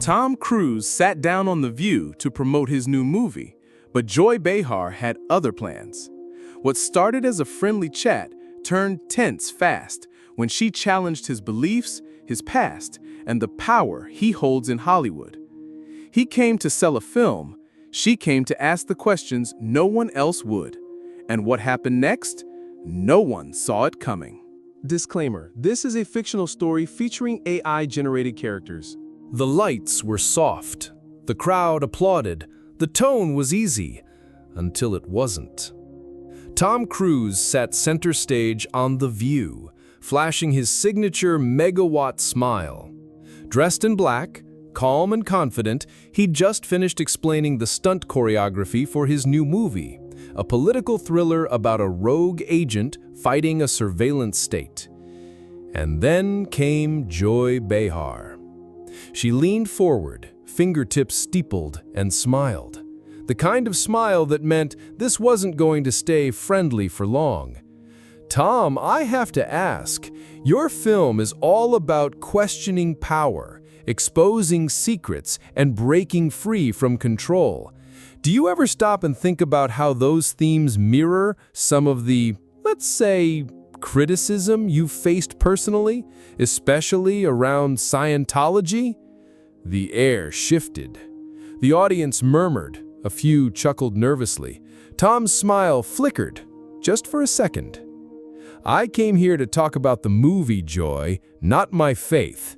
Tom Cruise sat down on The View to promote his new movie, but Joy Behar had other plans. What started as a friendly chat turned tense fast when she challenged his beliefs, his past, and the power he holds in Hollywood. He came to sell a film, she came to ask the questions no one else would. And what happened next? No one saw it coming. Disclaimer: this is a fictional story featuring AI-generated characters. The lights were soft. The crowd applauded. The tone was easy, until it wasn't. Tom Cruise sat center stage on The View, flashing his signature megawatt smile. Dressed in black, calm and confident, he'd just finished explaining the stunt choreography for his new movie, a political thriller about a rogue agent fighting a surveillance state. And then came Joy Behar. She leaned forward, fingertips steepled, and smiled. The kind of smile that meant this wasn't going to stay friendly for long. Tom, I have to ask, your film is all about questioning power, exposing secrets, and breaking free from control. Do you ever stop and think about how those themes mirror some of the, let's say, criticism you've faced personally, especially around Scientology? The air shifted. The audience murmured. A few chuckled nervously. Tom's smile flickered, just for a second. I came here to talk about the movie, Joy, not my faith.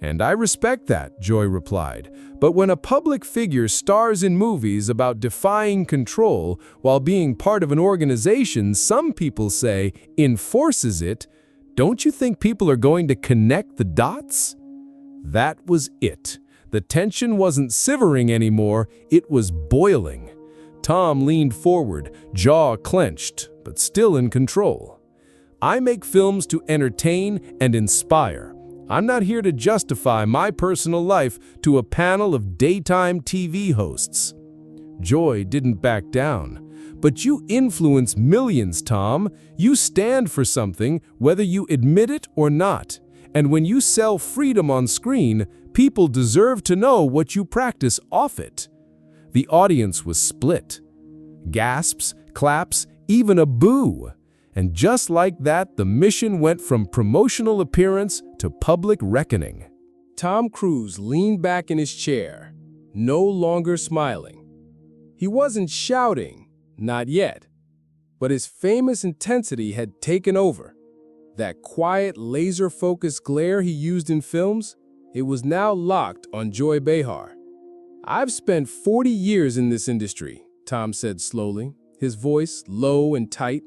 And I respect that, Joy replied. But when a public figure stars in movies about defying control while being part of an organization some people say enforces it, don't you think people are going to connect the dots? That was it. The tension wasn't simmering anymore, it was boiling. Tom leaned forward, jaw clenched, but still in control. I make films to entertain and inspire. I'm not here to justify my personal life to a panel of daytime TV hosts. Joy didn't back down. But you influence millions, Tom. You stand for something, whether you admit it or not. And when you sell freedom on screen, people deserve to know what you practice off it. The audience was split. Gasps, claps, even a boo. And just like that, the mission went from promotional appearance to public reckoning. Tom Cruise leaned back in his chair, no longer smiling. He wasn't shouting, not yet. But his famous intensity had taken over. That quiet, laser-focused glare he used in films, it was now locked on Joy Behar. I've spent 40 years in this industry, Tom said slowly, his voice low and tight.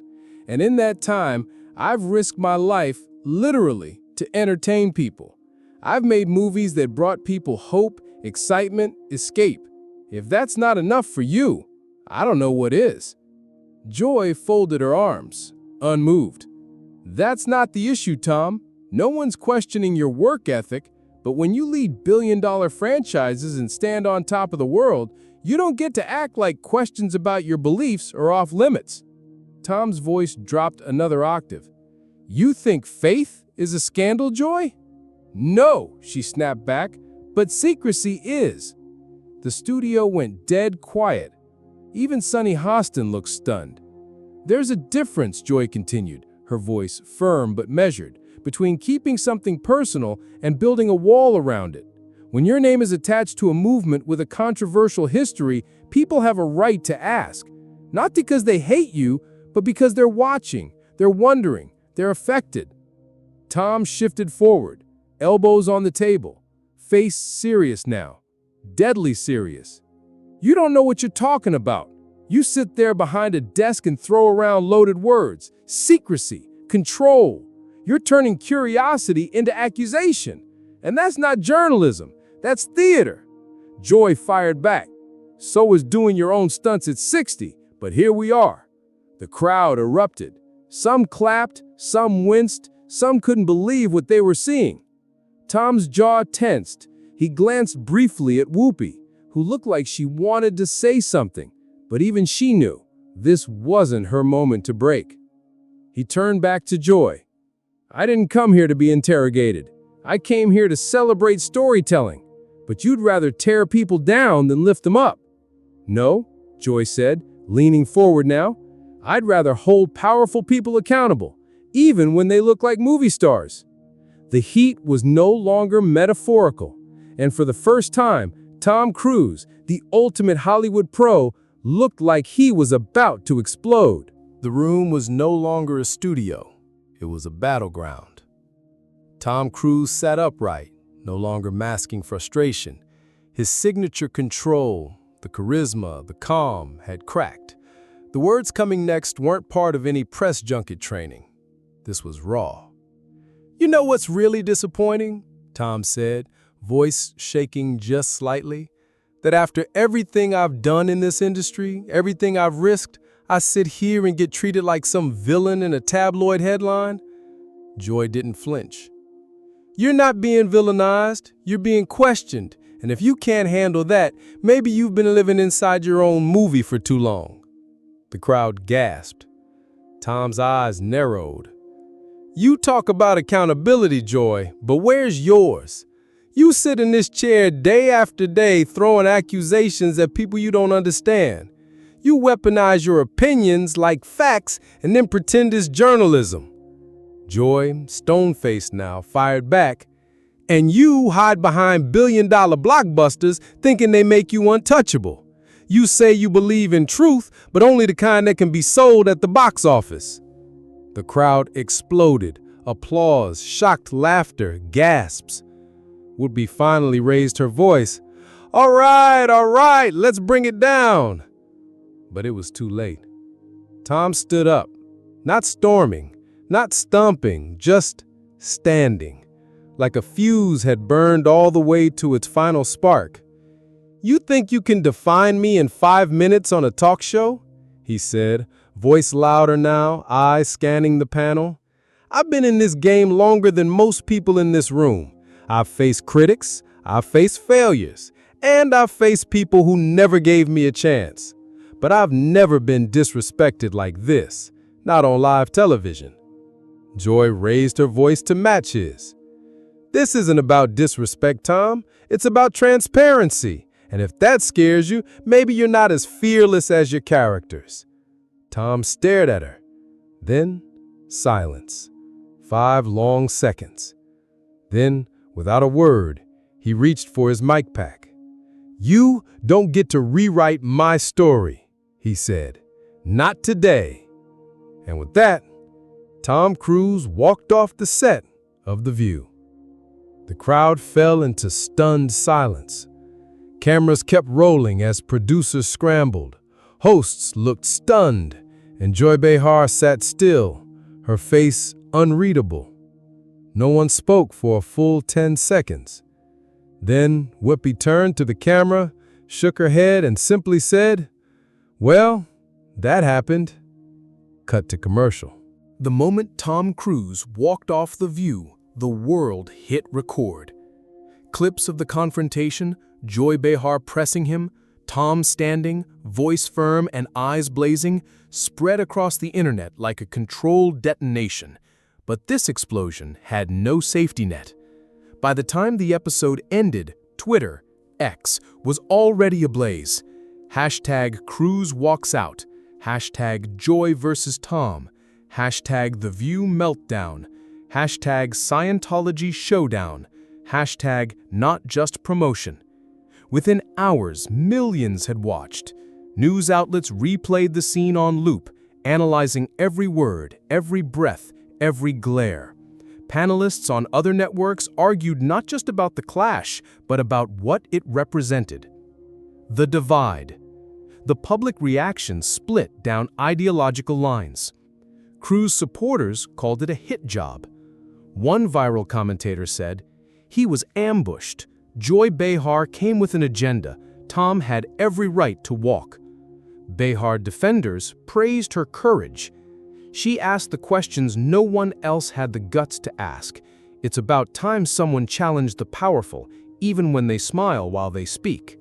And in that time, I've risked my life, literally, to entertain people. I've made movies that brought people hope, excitement, escape. If that's not enough for you, I don't know what is. Joy folded her arms, unmoved. That's not the issue, Tom. No one's questioning your work ethic, but when you lead billion-dollar franchises and stand on top of the world, you don't get to act like questions about your beliefs are off limits. Tom's voice dropped another octave. You think faith is a scandal, Joy? No, she snapped back, but secrecy is. The studio went dead quiet. Even Sunny Hostin looked stunned. There's a difference, Joy continued, her voice firm but measured, between keeping something personal and building a wall around it. When your name is attached to a movement with a controversial history, people have a right to ask. Not because they hate you, but because they're watching, they're wondering, they're affected. Tom shifted forward, elbows on the table, face serious now, deadly serious. You don't know what you're talking about. You sit there behind a desk and throw around loaded words, secrecy, control. You're turning curiosity into accusation. And that's not journalism, that's theater. Joy fired back. So is doing your own stunts at 60, but here we are. The crowd erupted. Some clapped, some winced, some couldn't believe what they were seeing. Tom's jaw tensed. He glanced briefly at Whoopi, who looked like she wanted to say something, but even she knew this wasn't her moment to break. He turned back to Joy. I didn't come here to be interrogated. I came here to celebrate storytelling. but you'd rather tear people down than lift them up." "No," Joy said, leaning forward now. "I'd rather hold powerful people accountable, even when they look like movie stars." The heat was no longer metaphorical, and for the first time, Tom Cruise, the ultimate Hollywood pro, looked like he was about to explode. The room was no longer a studio. It was a battleground. Tom Cruise sat upright, no longer masking frustration. His signature control, the charisma, the calm, had cracked. The words coming next weren't part of any press junket training. This was raw. "You know what's really disappointing?" Tom said, voice shaking just slightly. "That after everything I've done in this industry, everything I've risked, I sit here and get treated like some villain in a tabloid headline." Joy didn't flinch. "You're not being villainized, you're being questioned, and if you can't handle that, maybe you've been living inside your own movie for too long." The crowd gasped. Tom's eyes narrowed. "You talk about accountability, Joy, but where's yours? You sit in this chair day after day throwing accusations at people you don't understand. You weaponize your opinions like facts and then pretend it's journalism." Joy, stone-faced now, fired back. "And you hide behind billion-dollar blockbusters thinking they make you untouchable. You say you believe in truth, but only the kind that can be sold at the box office." The crowd exploded. Applause, shocked laughter, gasps. Whoopi finally raised her voice. All right, let's bring it down." But it was too late. Tom stood up, not storming, not stomping, just standing, like a fuse had burned all the way to its final spark. "You think you can define me in 5 minutes on a talk show?" he said, voice louder now, eyes scanning the panel. "I've been in this game longer than most people in this room. I've faced critics, I've faced failures, and I've faced people who never gave me a chance. But I've never been disrespected like this, not on live television." Joy raised her voice to match his. "This isn't about disrespect, Tom. It's about transparency. And if that scares you, maybe you're not as fearless as your characters." Tom stared at her. Then, silence. 5 long seconds. Then, without a word, he reached for his mic pack. "You don't get to rewrite my story," he said. "Not today." And with that, Tom Cruise walked off the set of The View. The crowd fell into stunned silence. Cameras kept rolling as producers scrambled. Hosts looked stunned, and Joy Behar sat still, her face unreadable. No one spoke for a full 10 seconds. Then Whoopi turned to the camera, shook her head, and simply said, "Well, that happened." Cut to commercial. The moment Tom Cruise walked off The View, the world hit record. Clips of the confrontation, Joy Behar pressing him, Tom standing, voice firm and eyes blazing, spread across the internet like a controlled detonation. But this explosion had no safety net. By the time the episode ended, Twitter, X, was already ablaze. Hashtag Cruise walks out. Hashtag Joy versus Tom. Hashtag The View meltdown. Hashtag Scientology showdown. Hashtag not just promotion. Within hours, millions had watched. News outlets replayed the scene on loop, analyzing every word, every breath, every glare. Panelists on other networks argued not just about the clash, but about what it represented. The divide. The public reaction split down ideological lines. Cruise supporters called it a hit job. One viral commentator said, "He was ambushed. Joy Behar came with an agenda. Tom had every right to walk." Behar defenders praised her courage. She asked the questions no one else had the guts to ask. It's about time someone challenged the powerful, even when they smile while they speak.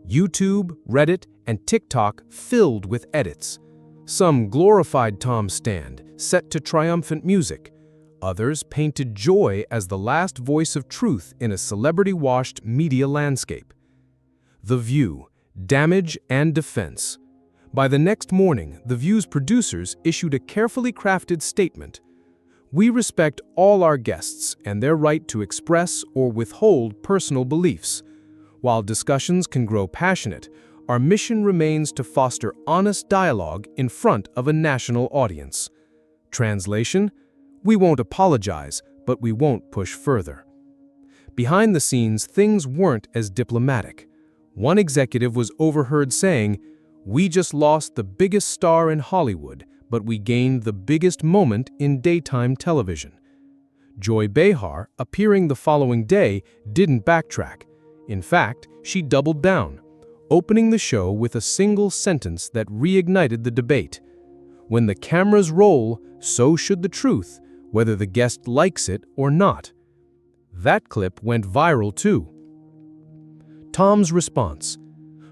YouTube, Reddit, and TikTok filled with edits. Some glorified Tom's stand, set to triumphant music. Others painted Joy as the last voice of truth in a celebrity-washed media landscape. The View, damage and defense. By the next morning, The View's producers issued a carefully crafted statement. We respect all our guests and their right to express or withhold personal beliefs. While discussions can grow passionate, our mission remains to foster honest dialogue in front of a national audience. Translation: we won't apologize, but we won't push further. Behind the scenes, things weren't as diplomatic. One executive was overheard saying, "We just lost the biggest star in Hollywood, but we gained the biggest moment in daytime television." Joy Behar, appearing the following day, didn't backtrack. In fact, she doubled down, opening the show with a single sentence that reignited the debate. When the cameras roll, so should the truth, whether the guest likes it or not. That clip went viral too. Tom's response.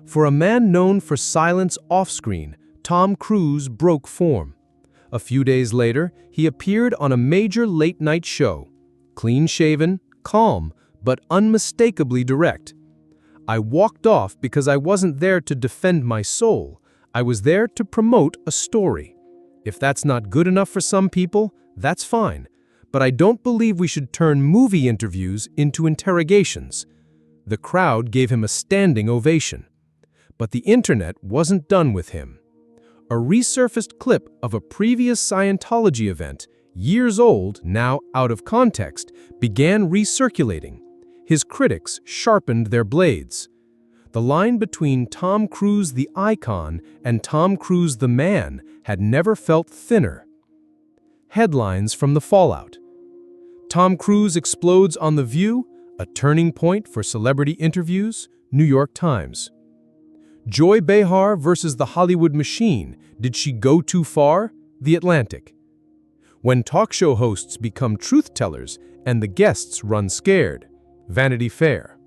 For a man known for silence off-screen, Tom Cruise broke form. A few days later, he appeared on a major late-night show. Clean-shaven, calm, but unmistakably direct. I walked off because I wasn't there to defend my soul. I was there to promote a story. If that's not good enough for some people, that's fine. But I don't believe we should turn movie interviews into interrogations. The crowd gave him a standing ovation. But the internet wasn't done with him. A resurfaced clip of a previous Scientology event, years old, now out of context, began recirculating. His critics sharpened their blades. The line between Tom Cruise the icon and Tom Cruise the man had never felt thinner. Headlines from the fallout. Tom Cruise explodes on The View, a turning point for celebrity interviews, New York Times. Joy Behar versus the Hollywood machine, did she go too far? The Atlantic. When talk show hosts become truth-tellers and the guests run scared, Vanity Fair.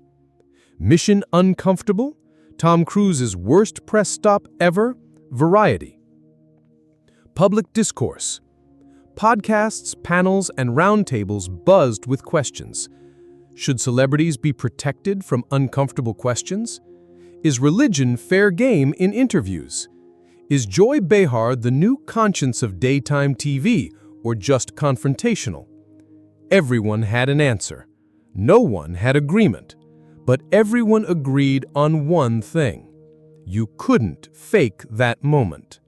Mission uncomfortable? Tom Cruise's worst press stop ever? Variety. Public discourse. Podcasts, panels, and roundtables buzzed with questions. Should celebrities be protected from uncomfortable questions? Is religion fair game in interviews? Is Joy Behar the new conscience of daytime TV or just confrontational? Everyone had an answer. No one had agreement. But everyone agreed on one thing. You couldn't fake that moment.